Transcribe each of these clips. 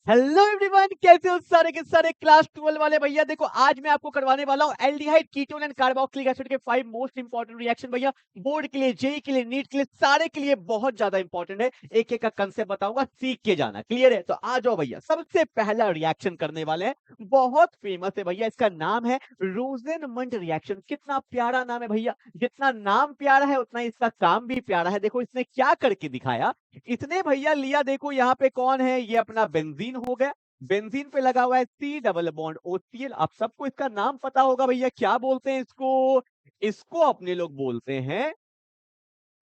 Hello everyone, कैसे हो सारे के सारे क्लास 12 वाले भैया। देखो आज मैं आपको करवाने वाला हूँ aldehyde ketone and carboxylic acid के 5 मोस्ट इंपॉर्टेंट रिएक्शन भैया। बोर्ड के लिए, जेई के लिए, नीट के लिए, सारे के लिए बहुत ज्यादा इंपॉर्टेंट है। एक एक का कंसेप्ट बताऊंगा, सीख के जाना। क्लियर है? तो आ जाओ भैया। सबसे पहला रिएक्शन करने वाले हैं, बहुत फेमस है भैया, इसका नाम है रोजेनमंड रिएक्शन। कितना प्यारा नाम है भैया। जितना नाम प्यारा है उतना इसका काम भी प्यारा है। देखो इसने क्या करके दिखाया। इसने भैया लिया, देखो यहाँ पे कौन है, ये अपना बेंजीन हो गया। बेंजीन पे लगा हुआ है सी डबल बॉन्ड OCl। आप सबको इसका नाम पता होगा भैया, क्या बोलते हैं इसको? इसको अपने लोग बोलते हैं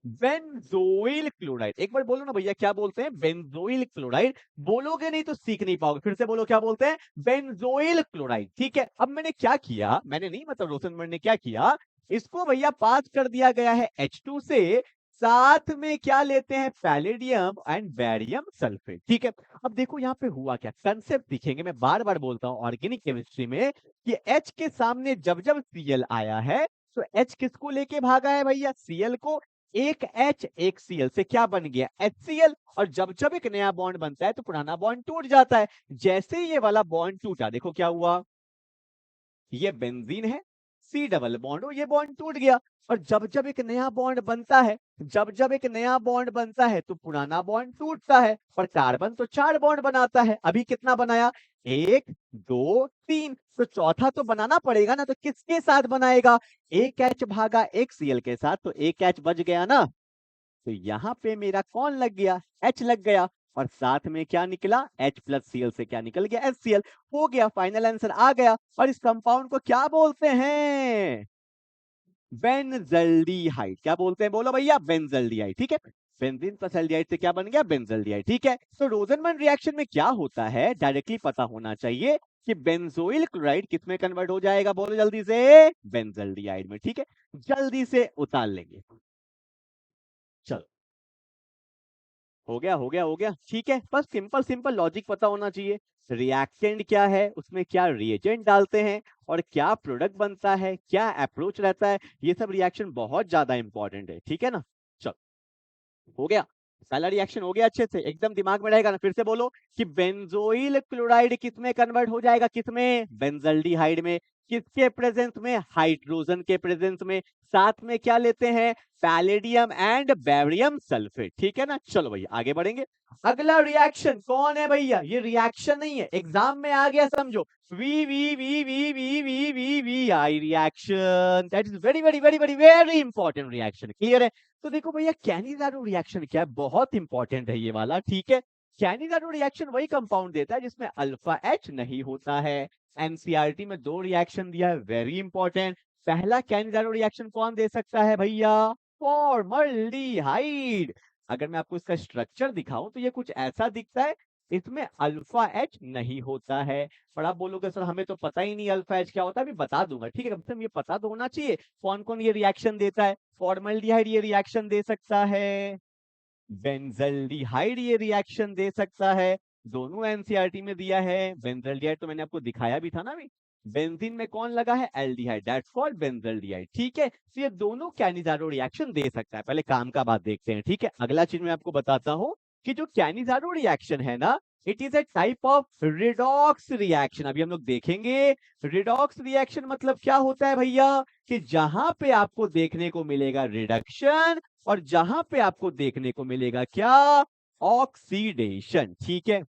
बेंजोइल क्लोराइड। एक बार बोलो ना भैया, क्या बोलते हैं? Benzoyl chloride. बोलोगे नहीं तो सीख नहीं पाओगे। फिर से बोलो, क्या बोलते हैं? Benzoyl chloride. ठीक है, अब मैंने क्या किया, मैंने नहीं मतलब रोशनमंड ने क्या किया, इसको भैया पास कर दिया गया है H2 से। साथ में क्या लेते हैं? Palladium and barium sulphate. ठीक है, अब देखो यहाँ पे हुआ क्या, कंसेप्ट दिखेंगे। मैं बार बार बोलता हूँ ऑर्गेनिक केमिस्ट्री में कि H के सामने जब जब Cl आया है तो H किसको लेके भागा है भैया? Cl को। एक H एक Cl से क्या बन गया? HCl। और जब जब एक नया बॉन्ड बनता है तो पुराना बॉन्ड टूट जाता है। जैसे ही ये वाला बॉन्ड टूटा, देखो क्या हुआ, ये बेंजीन है, सी डबल बॉन्ड हो, ये बॉन्ड टूट गया। और जब जब एक नया बॉन्ड बनता है, जब जब एक नया बॉन्ड बनता है तो पुराना बॉन्ड टूटता है। और कार्बन तो 4 बॉन्ड बनाता है। अभी कितना बनाया? 1 2 3। तो चौथा तो बनाना पड़ेगा ना, तो किसके साथ बनाएगा? एक H भागा एक Cl के साथ, तो एक H बच गया ना। तो यहाँ पे मेरा कौन लग गया? H लग गया। और साथ में क्या निकला? H प्लस Cl से क्या निकल गया? HCl। हो गया, फाइनल आंसर आ गया। और इस कंपाउंड को क्या बोलते हैं? बेंजल्डिहाइड। क्या बोलते हैं? बोलो भैया, बेंजल्डिहाइड। ठीक है, बेंजीन प्लस एल्डिहाइड से क्या बन गया? बेंजल्डिहाइड। ठीक है, तो रोजनमंड रिएक्शन में क्या होता है, डायरेक्टली पता होना चाहिए कि बेंजोइल क्लोराइड किस में कन्वर्ट हो जाएगा? बोलो जल्दी से। बेंजल्डिहाइड में। ठीक है, जल्दी से उतार लेंगे। चलो, हो गया हो गया हो गया। ठीक है, बस सिंपल सिंपल लॉजिक पता होना चाहिए। रिएक्टेंट क्या है, उसमें क्या रिएजेंट डालते हैं, और क्या प्रोडक्ट बनता है, क्या अप्रोच रहता है, ये सब रिएक्शन बहुत ज्यादा इंपॉर्टेंट है। ठीक है ना? चलो, हो गया। पहला रिएक्शन हो गया, अच्छे से एकदम दिमाग में रहेगा ना। फिर से बोलो कि बेंजोइल क्लोराइड किस में कन्वर्ट हो जाएगा? किस में? बेंजल्डिहाइड में। किसके प्रेजेंस में? हाइड्रोजन के प्रेजेंस में। साथ में क्या लेते हैं? Palladium and barium sulphate. ठीक है ना? चलो भैया आगे बढ़ेंगे। अगला रिएक्शन कौन है भैया? ये रिएक्शन नहीं है, एग्जाम में आ गया समझो। We we we we we we we we I reaction, that is very very very very very important reaction. Clear है? तो देखो भैया, कैनिजारो रिएक्शन क्या है, बहुत इंपॉर्टेंट है ये वाला। ठीक है, कैनिजारो रिएक्शन वही कंपाउंड देता है जिसमें अल्फा H नहीं होता है। एनसीईआरटी में 2 रिएक्शन दिया है, वेरी इंपॉर्टेंट। पहला कैनिजारो रिएक्शन कौन दे सकता है भैया? फॉर्मल्डिहाइड। अगर मैं आपको इसका स्ट्रक्चर दिखाऊं तो ये कुछ ऐसा दिखता है। इसमें अल्फा H नहीं होता है। और आप बोलोगे सर हमें तो पता ही नहीं अल्फा H क्या होता है। अभी बता दूंगा। ठीक है, कम से कम ये पता तो होना चाहिए कौन कौन ये रिएक्शन देता है। फॉर्मल्डिहाइड ये रिएक्शन दे सकता है, बेंजल्डिहाइड ये रिएक्शन दे सकता है। दोनों एनसीईआरटी में दिया है। बेंजल्डिहाइड तो मैंने आपको दिखाया भी था ना अभी। बेंजीन में कौन लगा है? Aldehyde, that's called benzaldehyde. ठीक है, तो ये दोनों कैनिजारो रिएक्शन दे सकता है। पहले काम का बात देखते हैं। ठीक है, अगला चीज मैं आपको बताता हूँ कि जो कैनिजारो रिएक्शन है ना, it is a type of redox reaction. अभी हम लोग देखेंगे रिडॉक्स रिएक्शन मतलब क्या होता है भैया, कि जहां पे आपको देखने को मिलेगा रिडक्शन, और जहां पे आपको देखने को मिलेगा क्या? ऑक्सीडेशन। ठीक है,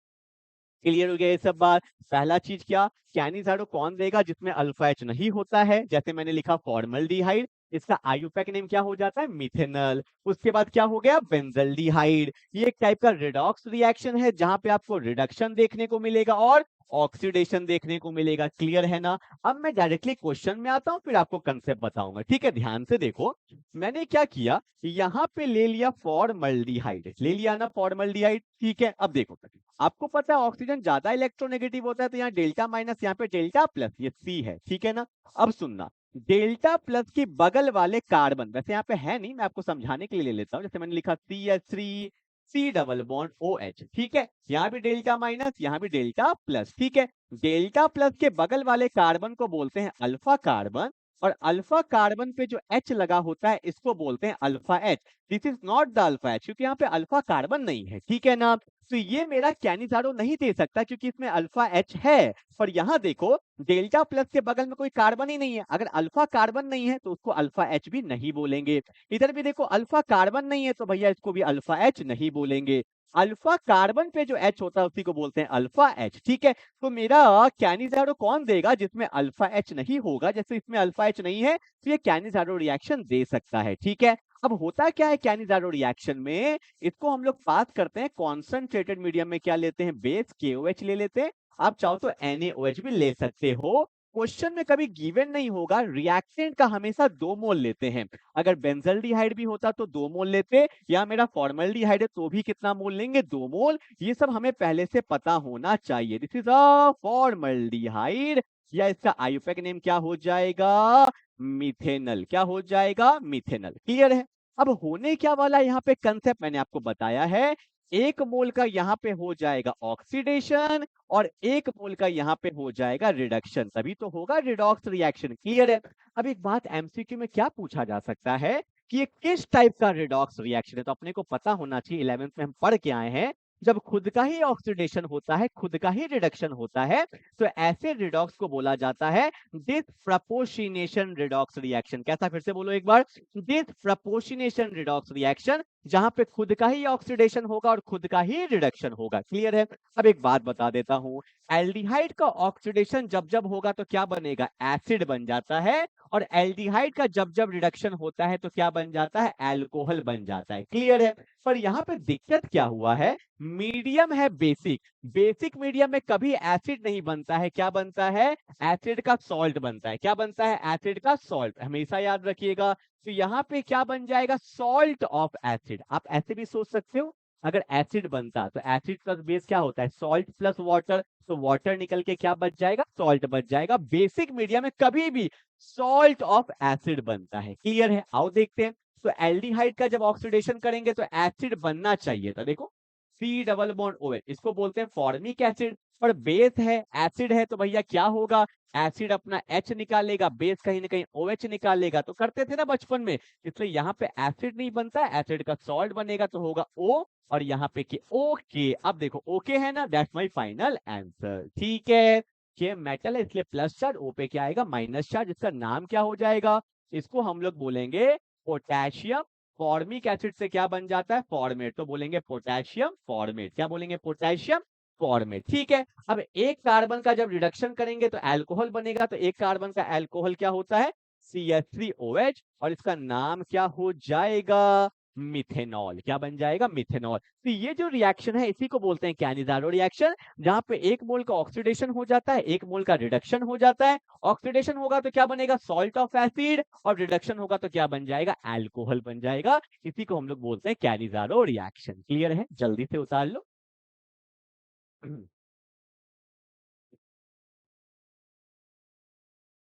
क्लियर हो गया ये सब बात। पहला चीज क्या, कैनिजारो कौन देगा? जिसमें अल्फा H नहीं होता है, जैसे मैंने लिखा फॉर्मल्डिहाइड। इसका आयुपैक नेम क्या हो जाता है? मिथेनॉल। उसके बाद क्या हो गया? बेंजल्डिहाइड। ये एक टाइप का रिडॉक्स रिएक्शन है जहां पे आपको रिडक्शन देखने को मिलेगा और ऑक्सीडेशन देखने को मिलेगा। क्लियर है ना? अब मैं डायरेक्टली क्वेश्चन में आता हूं, फिर आपको कंसेप्ट बताऊंगा। ठीक है, ध्यान से देखो। मैंने क्या किया, यहाँ पे ले लिया फॉर्मल्डिहाइड, ले लिया ना फॉर्मल्डिहाइड। ठीक है, अब देखो, आपको पता है ऑक्सीजन ज्यादा इलेक्ट्रोनेगेटिव होता है, तो यहाँ डेल्टा माइनस, यहाँ पे डेल्टा प्लस, ये C है। ठीक है ना? अब सुनना, डेल्टा प्लस के बगल वाले कार्बन, वैसे यहाँ पे है नहीं, मैं आपको समझाने के लिए ले लेता हूँ। जैसे मैंने लिखा CH3 C double bond OH। ठीक है, यहाँ भी डेल्टा माइनस, यहाँ भी डेल्टा प्लस। ठीक है, डेल्टा प्लस के बगल वाले कार्बन को बोलते हैं अल्फा कार्बन, और अल्फा कार्बन पे जो H लगा होता है इसको बोलते हैं alpha H। This is not the alpha H, क्योंकि यहाँ पे अल्फा कार्बन नहीं है। ठीक है ना? तो ये मेरा कैनिजारो नहीं दे सकता क्योंकि इसमें अल्फा एच है। पर यहाँ देखो डेल्टा प्लस के बगल में कोई कार्बन ही नहीं है, अगर अल्फा कार्बन नहीं है तो उसको अल्फा एच भी नहीं बोलेंगे। इधर भी देखो अल्फा कार्बन नहीं है तो भैया इसको भी अल्फा एच नहीं बोलेंगे। अल्फा कार्बन पे जो एच होता है उसी को बोलते हैं अल्फा एच। ठीक है, तो मेरा कैनिजारो कौन देगा जिसमें अल्फा एच नहीं होगा, जैसे इसमें अल्फा एच नहीं है तो ये कैनिजारो रिएक्शन दे सकता है। ठीक है, अब होता क्या है कैनिजारो रिएक्शन में, इसको हम लोग बात करते हैं कॉन्सेंट्रेटेड मीडियम में क्या लेते हैं, बेस KOH ले लेते हैं। आप चाहो तो NaOH भी ले सकते हो। क्वेश्चन में कभी गिवन नहीं होगा, रिएक्टेंट का हमेशा 2 मोल लेते हैं। अगर बेंजल्डिहाइड भी होता तो 2 मोल लेते, या मेरा फॉर्मल्डिहाइड है तो भी कितना मोल लेंगे, 2 मोल। ये सब हमें पहले से पता होना चाहिए। दिस इज अ फॉर्मल्डिहाइड, या इसका आयुपैक नेम क्या हो जाएगा, मिथेनल। क्या हो जाएगा, मिथेनल। क्लियर है। अब होने क्या वाला यहाँ पे कंसेप्ट मैंने आपको बताया है, 1 मोल का यहाँ पे हो जाएगा ऑक्सीडेशन और 1 मोल का यहाँ पे हो जाएगा रिडक्शन, तभी तो होगा रिडॉक्स रिएक्शन। क्लियर है। अब एक बात एमसीक्यू में क्या पूछा जा सकता है कि ये किस टाइप का रिडॉक्स रिएक्शन है, तो अपने को पता होना चाहिए, 11th में हम पढ़ के आए हैं जब खुद का ही ऑक्सीडेशन होता है, खुद का ही रिडक्शन होता है, तो ऐसे रिडॉक्स को बोला जाता है डिसप्रपोर्शनेशन रिडॉक्स रिएक्शन। कैसा, फिर से बोलो एक बार, डिसप्रपोर्शनेशन रिडॉक्स रिएक्शन, जहां पे खुद का ही ऑक्सीडेशन होगा और खुद का ही रिडक्शन होगा। क्लियर है। अब एक बात बता देता हूं, एल्डिहाइड का ऑक्सीडेशन जब जब होगा तो क्या बनेगा, एसिड बन जाता है, और एल्डिहाइड का जब जब रिडक्शन होता है तो क्या बन जाता है, एल्कोहल बन जाता है। क्लियर है। पर यहाँ पे दिक्कत क्या हुआ है, मीडियम है बेसिक, बेसिक मीडियम में कभी एसिड नहीं बनता है, क्या बनता है, एसिड का सॉल्ट बनता है। क्या बनता है, एसिड का सॉल्ट, हमेशा याद रखिएगा। तो यहाँ पे क्या बन जाएगा, सॉल्ट ऑफ एसिड। आप ऐसे भी सोच सकते हो, अगर एसिड बनता तो एसिड प्लस बेस क्या होता है, सॉल्ट प्लस वाटर, तो वाटर निकल के क्या बच जाएगा, सॉल्ट बच जाएगा। बेसिक मीडियम में कभी भी सॉल्ट ऑफ एसिड बनता है। क्लियर है। आओ देखते हैं। तो एल्डिहाइड का जब ऑक्सीडेशन करेंगे तो एसिड बनना चाहिए था, देखो C डबल बॉन्ड OH, इसको बोलते हैं फॉर्मिक एसिड। पर बेस है, एसिड है, तो भैया क्या होगा, एसिड अपना H निकालेगा, बेस कहीं ना कहीं OH निकालेगा, तो करते थे ना बचपन में। इसलिए यहाँ पे एसिड नहीं बनता, एसिड का सॉल्ट बनेगा तो होगा O, और यहाँ पे के ओके। अब देखो ओके है ना, दैट्स माय फाइनल आंसर। ठीक है, के मेटल है इसलिए प्लस चार्ज, O पे क्या आएगा, माइनस चार्ज। इसका नाम क्या हो जाएगा, इसको हम लोग बोलेंगे पोटेशियम। फॉर्मिक एसिड से क्या बन जाता है, फॉर्मेट, तो बोलेंगे पोटेशियम फॉर्मेट। क्या बोलेंगे, पोटेशियम फॉर्मेट। ठीक है। अब एक कार्बन का जब रिडक्शन करेंगे तो अल्कोहल बनेगा, तो एक कार्बन का अल्कोहल क्या होता है, CH3OH, और इसका नाम क्या हो जाएगा, मिथेनॉल। क्या बन जाएगा, मिथेनॉल। तो ये जो रिएक्शन है इसी को बोलते हैं कैनिजारो रिएक्शन, जहां पे 1 मोल का ऑक्सीडेशन हो जाता है, 1 मोल का रिडक्शन हो जाता है। ऑक्सीडेशन होगा तो क्या बनेगा, सॉल्ट ऑफ एसिड, और रिडक्शन होगा तो क्या बन जाएगा, अल्कोहल बन जाएगा। इसी को हम लोग बोलते हैं कैनिजारो रिएक्शन। क्लियर है, जल्दी से उतार लो।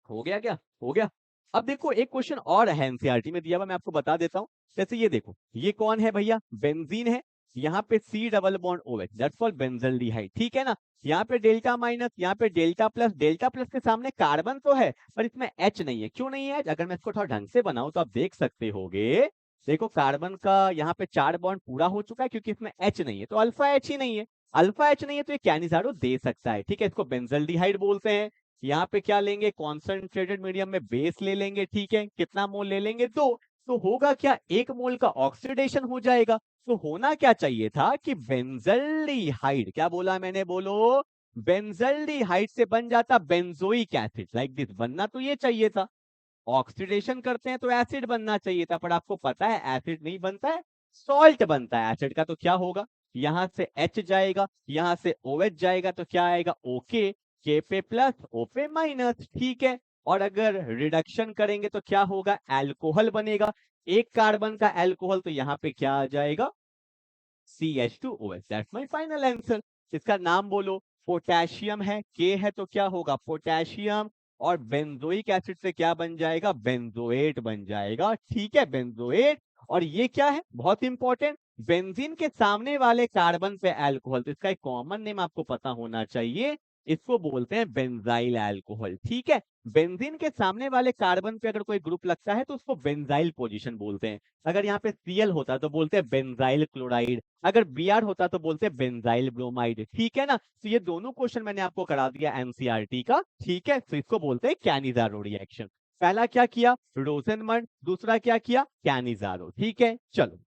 हो गया क्या, हो गया। अब देखो एक क्वेश्चन और है एनसीईआरटी में दिया हुआ, मैं आपको बता देता हूँ। जैसे ये देखो, ये कौन है भैया, बेंजीन है, यहाँ पे C double bond OH, that's called benzaldehyde. ठीक है ना, यहाँ पे डेल्टा माइनस, यहाँ पे डेल्टा प्लस, डेल्टा प्लस के सामने कार्बन तो है पर इसमें H नहीं है। क्यों नहीं है, अगर मैं इसको थोड़ा ढंग से बनाऊं तो आप देख सकते होगे। देखो कार्बन का यहाँ पे 4 बॉन्ड पूरा हो चुका है क्योंकि इसमें H नहीं है, तो अल्फा H ही नहीं है। अल्फा H नहीं है तो ये कैनिजारो दे सकता है। ठीक है, इसको बेंजल्डिहाइड बोलते हैं। यहाँ पे क्या लेंगे, कॉन्सेंट्रेटेड मीडियम में बेस ले लेंगे। ठीक है, कितना मोल ले लेंगे, 2। तो होगा क्या, 1 मोल का ऑक्सीडेशन हो जाएगा। तो होना क्या चाहिए था कि बेंजल्डिहाइड, क्या बोला मैंने, बोलो, बेंजल्डिहाइड से बन जाता बेंजोइक एसिड, लाइक दिस, बनना तो ये चाहिए था। ऑक्सीडेशन करते हैं तो एसिड बनना चाहिए था, पर आपको पता है एसिड नहीं बनता है, सॉल्ट बनता है एसिड का। तो क्या होगा, यहां से H जाएगा, यहां से OH जाएगा, तो क्या आएगा, ओके, के पे प्लस ओ पे माइनस। ठीक है, और अगर रिडक्शन करेंगे तो क्या होगा, अल्कोहल बनेगा। एक कार्बन का अल्कोहल, तो यहाँ पे क्या आ जाएगा, CH2OH। That's my final answer. इसका नाम बोलो, पोटेशियम है, के है तो क्या होगा, पोटेशियम, और बेंजोइक एसिड से क्या बन जाएगा, बेंजोएट बन जाएगा। ठीक है, बेंजोएट। और ये क्या है, बहुत इंपॉर्टेंट, बेंजीन के सामने वाले कार्बन पे अल्कोहल, तो इसका एक कॉमन नेम आपको पता होना चाहिए, इसको बोलते हैं बेंजाइल अल्कोहल। ठीक है, बेंजीन के सामने वाले कार्बन पे अगर कोई ग्रुप लगता है तो उसको बेंजाइल पोजीशन बोलते हैं। अगर यहाँ पे Cl होता तो बोलते हैं बेंजाइल क्लोराइड, अगर Br होता तो बोलते हैं बेंजाइल ब्रोमाइड। ठीक है ना, तो ये दोनों क्वेश्चन मैंने आपको करा दिया एनसीईआरटी का। ठीक है, तो इसको बोलते हैं कैनिजारो रिएक्शन। पहला क्या किया, रोसेनमंड, दूसरा क्या किया, कैनिजारो। ठीक है, चलो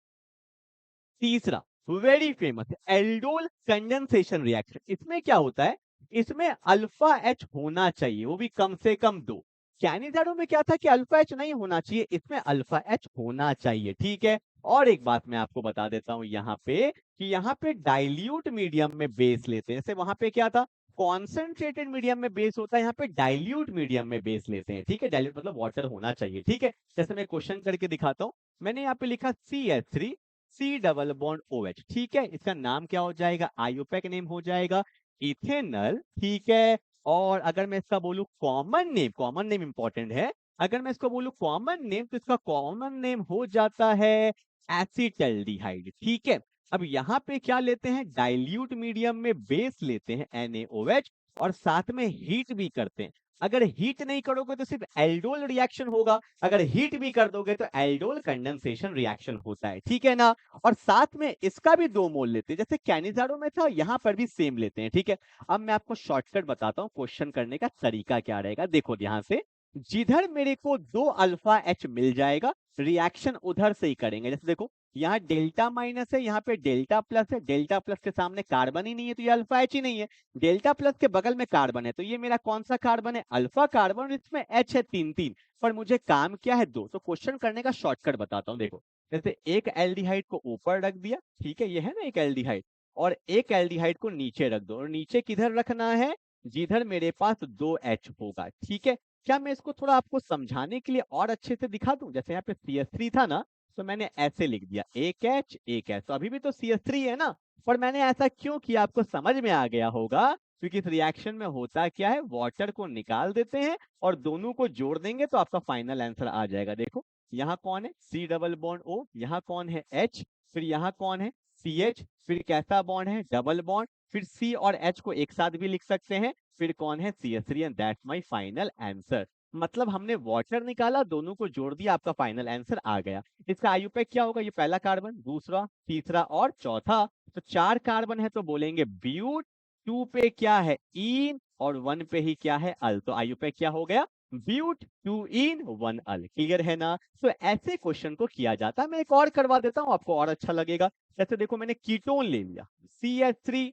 तीसरा very famous aldol condensation reaction. इसमें क्या होता है, इसमें अल्फा एच होना चाहिए, वो भी कम से कम 2। कैनिजारो में क्या था कि अल्फा एच नहीं होना चाहिए, इसमें अल्फा एच होना चाहिए। ठीक है, और एक बात मैं आपको बता देता हूं यहाँ पे कि यहाँ पे डाइल्यूट मीडियम में बेस लेते हैं। जैसे वहां पे क्या था, कॉन्सेंट्रेटेड मीडियम में बेस होता है, यहाँ पे डाइल्यूट मीडियम में बेस लेते हैं। ठीक है, डाइल्यूट मतलब वाटर होना चाहिए। ठीक है, जैसे मैं क्वेश्चन करके दिखाता हूँ। मैंने यहाँ पे लिखा CH3 C double bond OH। ठीक है, इसका नाम क्या हो जाएगा, आईयूपैक नेम हो जाएगा इथेनल। ठीक है, और अगर मैं इसका बोलूं कॉमन नेम इंपॉर्टेंट है, अगर मैं इसको बोलूं कॉमन नेम तो इसका कॉमन नेम हो जाता है एसिटल्डिहाइड। ठीक है, अब यहाँ पे क्या लेते हैं, डाइल्यूट मीडियम में बेस लेते हैं NaOH और साथ में हीट भी करते हैं। अगर हीट नहीं करोगे तो सिर्फ एल्डोल रिएक्शन होगा, अगर हीट भी कर दोगे तो एल्डोल कंडेंसेशन रिएक्शन होता है। ठीक है ना, और साथ में इसका भी 2 मोल लेते हैं, जैसे कैनिजारो में था यहां पर भी सेम लेते हैं। ठीक है, अब मैं आपको शॉर्टकट बताता हूं क्वेश्चन करने का तरीका क्या रहेगा। देखो ध्यान से, जिधर मेरे को 2 अल्फा एच मिल जाएगा, रिएक्शन उधर से ही करेंगे। जैसे देखो यहाँ डेल्टा माइनस है, यहाँ पे डेल्टा प्लस है, डेल्टा प्लस के सामने कार्बन ही नहीं है तो ये अल्फा एच ही नहीं है। डेल्टा प्लस के बगल में कार्बन है तो ये मेरा कौन सा कार्बन है, अल्फा कार्बन, इसमें एच है 3 पर मुझे काम क्या है 2। तो क्वेश्चन करने का शॉर्टकट बताता हूँ। देखो जैसे एक एल्डिहाइड को ऊपर रख दिया, ठीक है, ये है ना एक एल्डिहाइड, और एक एल्डिहाइड को नीचे रख दो, और नीचे किधर रखना है, जिधर मेरे पास 2H होगा। ठीक है, क्या मैं इसको थोड़ा आपको समझाने के लिए और अच्छे से दिखा दूं। जैसे यहाँ पे CH3 था ना, तो मैंने ऐसे लिख दिया एक H, तो अभी भी तो CH3 है ना, पर मैंने ऐसा क्यों किया आपको समझ में आ गया होगा, क्योंकि इस रिएक्शन में होता क्या है, वाटर को निकाल देते हैं और दोनों को जोड़ देंगे तो आपका फाइनल आंसर आ जाएगा। देखो यहाँ कौन है C डबल बॉन्ड O, यहाँ कौन है H, फिर यहाँ कौन है CH, फिर कैसा बॉन्ड है डबल बॉन्ड, फिर C और H को एक साथ भी लिख सकते हैं, फिर कौन है CH3 and that's my final answer. मतलब हमने वाटर निकाला, दोनों को जोड़ दिया, आपका फाइनल आंसर आ गया। इसका आयुपैक क्या होगा, ये पहला कार्बन, दूसरा, तीसरा और चौथा, तो 4 कार्बन है तो बोलेंगे ब्यूट, 2 पे क्या है इन, और 1 पे ही क्या है अल, तो आयुपैक क्या हो गया, ब्यूट 2 इन 1 अल। क्लियर है ना, तो ऐसे क्वेश्चन को किया जाता है। मैं एक और करवा देता हूं आपको और अच्छा लगेगा। जैसे देखो मैंने कीटोन ले लिया, CH3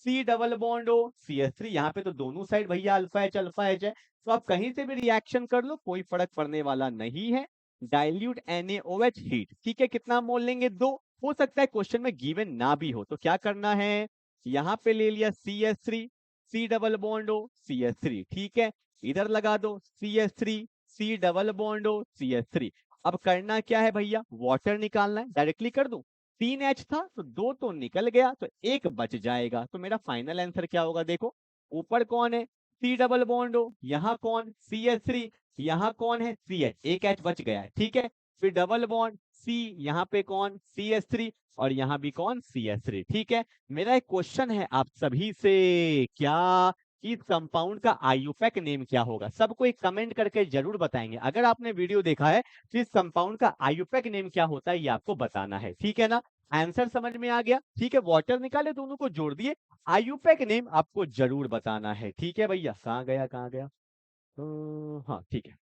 C double bond O CH3, यहाँ पे तो दोनों साइड भैया अल्फा एच है, तो आप कहीं से भी रिएक्शन कर लो, कोई फर्क पड़ने वाला नहीं है। डाइल्यूट NaOH हीट, ठीक है, कितना मोल लेंगे, 2। हो सकता है क्वेश्चन में गिवन ना भी हो, तो क्या करना है, यहाँ पे ले लिया CH3 C double bond O CH3, ठीक है, इधर लगा दो CH3 C double bond O CH3। अब करना क्या है भैया, वाटर निकालना है, डायरेक्टली कर दूं, 3H था तो 2 तो निकल गया, तो 1 बच जाएगा। तो मेरा फाइनल आंसर क्या होगा, देखो ऊपर कौन है C डबल बॉन्ड O, यहाँ कौन CH3, यहाँ कौन है CH, एक H बच गया है। ठीक है, फिर डबल बॉन्ड C, यहाँ पे कौन CH3, और यहाँ भी कौन CH3। ठीक है, मेरा एक क्वेश्चन है आप सभी से, क्या इस कंपाउंड का आयुपैक नेम क्या होगा, सबको एक कमेंट करके जरूर बताएंगे। अगर आपने वीडियो देखा है तो इस कंपाउंड का आयुपैक नेम क्या होता है ये आपको बताना है। ठीक है ना, आंसर समझ में आ गया। ठीक है, वाटर निकाले, दोनों को जोड़ दिए, आयुपैक नेम आपको जरूर बताना है। ठीक है भैया, कहाँ गया कहाँ गया, तो हाँ ठीक है,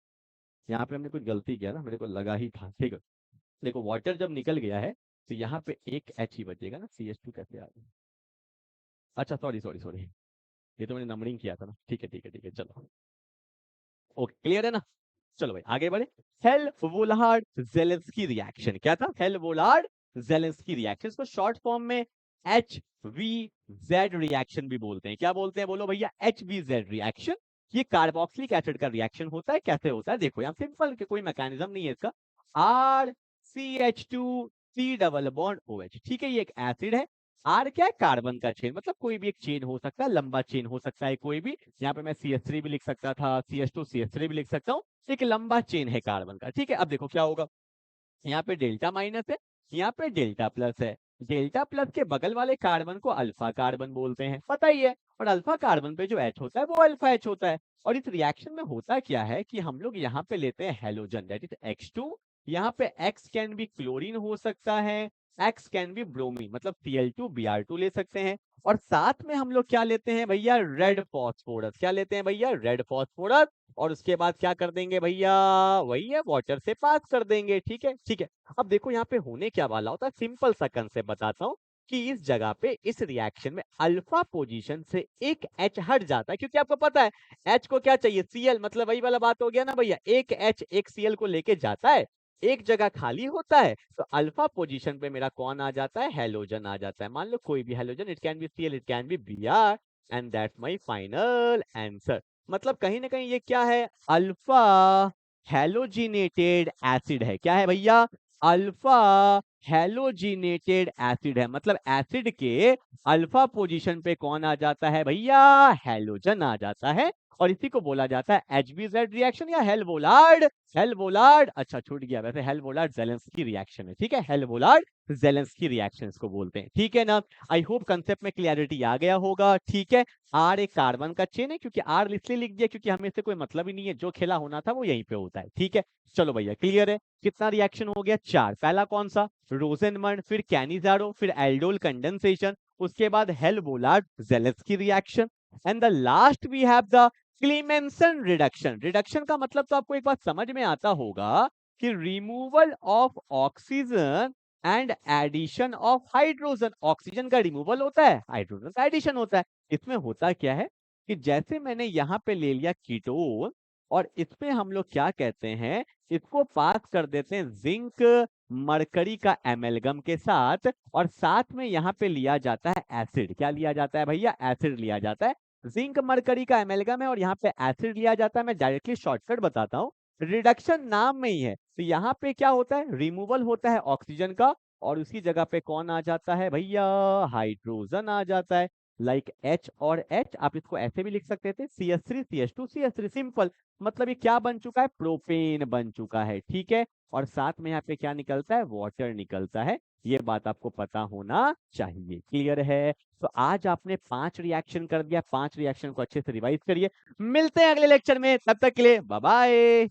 यहाँ पे हमने कुछ गलती किया ना, मेरे को लगा ही था। ठीक है, देखो वाटर जब निकल गया है तो यहाँ पे एक H ही बचेगा ना, CH2 कैसे आ गया, अच्छा सॉरी सॉरी सॉरी, ये तो मैंने नंबरिंग किया था ना। ठीक है ठीक है ठीक है, चलो ओके, क्लियर है ना। चलो भाई आगे बढ़े। हेल वोलार्ड जेलेंस्की रिएक्शन क्या था, हेल वोलार्ड जेलेंस्की रिएक्शन, इसको शॉर्ट फॉर्म में HVZ रिएक्शन भी बोलते हैं। क्या बोलते हैं बोलो भैया, HVZ रिएक्शन। ये कार्बोक्सिलिक एसिड का रिएक्शन होता है। कैसे होता है, देखो यहाँ सिंपल, कोई मैकेनिज्म नहीं है इसका, RCH2C डबल बॉन्ड OH। ठीक है, ये एक एसिड है, आर क्या है, कार्बन का चेन, मतलब कोई भी एक चेन हो सकता है, लंबा चेन हो सकता है कोई भी। यहाँ पे मैं CH3 भी लिख सकता था, CH2 CH3 भी लिख सकता हूँ, एक लंबा चेन है कार्बन का। ठीक है, अब देखो क्या होगा, यहाँ पे डेल्टा माइनस है, यहाँ पे डेल्टा प्लस है, डेल्टा प्लस के बगल वाले कार्बन को अल्फा कार्बन बोलते हैं, पता ही है। और अल्फा कार्बन पे जो H होता है वो अल्फा H होता है। और इस रिएक्शन में होता क्या है कि हम लोग यहाँ पे लेते हैं हेलोजन, दैट इज X2। यहाँ पे X कैन बी क्लोरीन हो सकता है, X कैन बी ब्रोमीन, मतलब Cl2Br2 ले सकते हैं। और साथ में हम लोग क्या लेते हैं भैया, रेड फॉस्फोरस। क्या लेते हैं भैया, रेड फॉस्फोरस। और उसके बाद क्या कर देंगे भैया, वही है, वाटर से पास कर देंगे। ठीक है, ठीक है। अब देखो यहाँ पे होने क्या वाला होता है, सिंपल सा कंसेप्ट बताता हूँ कि इस जगह पे इस रिएक्शन में अल्फा पोजीशन से एक H हट जाता है, क्योंकि आपको पता है H को क्या चाहिए, Cl, मतलब वही वाला बात हो गया ना भैया, एक H एक Cl को लेके जाता है, एक जगह खाली होता है, तो अल्फा पोजीशन पे मेरा कौन आ जाता है, हेलोजन आ जाता है। मान लो कोई भी halogen, it can be Cl, it can be Br, and that's my final answer. मतलब कहीं ना कहीं ये क्या है, अल्फा हैलोजिनेटेड एसिड है। क्या है भैया, अल्फा हैलोजिनेटेड एसिड है। मतलब एसिड के अल्फा पोजीशन पे कौन आ जाता है भैया, हैलोजन आ जाता है। और इसी को बोला जाता है HBZ रिएक्शन या हेल्वोलार्ड। हेल्वोलार्ड, अच्छा छूट गया, वैसे हेल्वोलार्ड जेलेंस्की रिएक्शन है। ठीक है, हेल्वोलार्ड जेलेंस्की रिएक्शन इसको बोलते हैं। ठीक है ना, आई होप कंसेप्ट में क्लियरिटी आ गया होगा। ठीक है, आर एक कार्बन का चेन है, क्योंकि आर इसलिए लिख दिया क्योंकि हमें से कोई मतलब ही नहीं है, जो खेला होना था वो यहीं पे होता है। ठीक है, चलो भैया क्लियर है। कितना रिएक्शन हो गया, 4। पहला कौन सा, रोजेनमंड, फिर कैनिजारो, फिर एल्डोल कंडेंसेशन, उसके बाद Hell Volhard Zelinsky reaction, and the last we have the Clemmensen reduction. Reduction का मतलब तो आपको एक बात समझ में आता होगा कि removal of oxygen and addition of hydrogen. Oxygen का रिमूवल होता है, हाइड्रोजन का एडिशन होता है। इसमें होता क्या है कि जैसे मैंने यहाँ पे ले लिया कीटोन, और इसमें हम लोग क्या कहते हैं, इसको पास कर देते हैं जिंक मरकरी का एमेलगम के साथ, और साथ में यहाँ पे लिया जाता है एसिड। क्या लिया जाता है भैया, एसिड लिया जाता है। जिंक मरकरी का एमेलगम है और यहाँ पे एसिड लिया जाता है। मैं डायरेक्टली शॉर्टकट बताता हूँ, रिडक्शन नाम में ही है। तो यहाँ पे क्या होता है, रिमूवल होता है ऑक्सीजन का, और उसकी जगह पे कौन आ जाता है भैया, हाइड्रोजन आ जाता है। लाइक H और H, आप इसको ऐसे भी लिख सकते थे, CH3 CH2 CH3, सिंपल। मतलब ये क्या बन चुका है, प्रोपेन बन चुका है। ठीक है, और साथ में यहाँ पे क्या निकलता है, वाटर निकलता है। ये बात आपको पता होना चाहिए। क्लियर है, तो आज आपने 5 रिएक्शन कर दिया। 5 रिएक्शन को अच्छे से रिवाइज करिए। मिलते हैं अगले लेक्चर में, तब तक के लिए बाय बाय।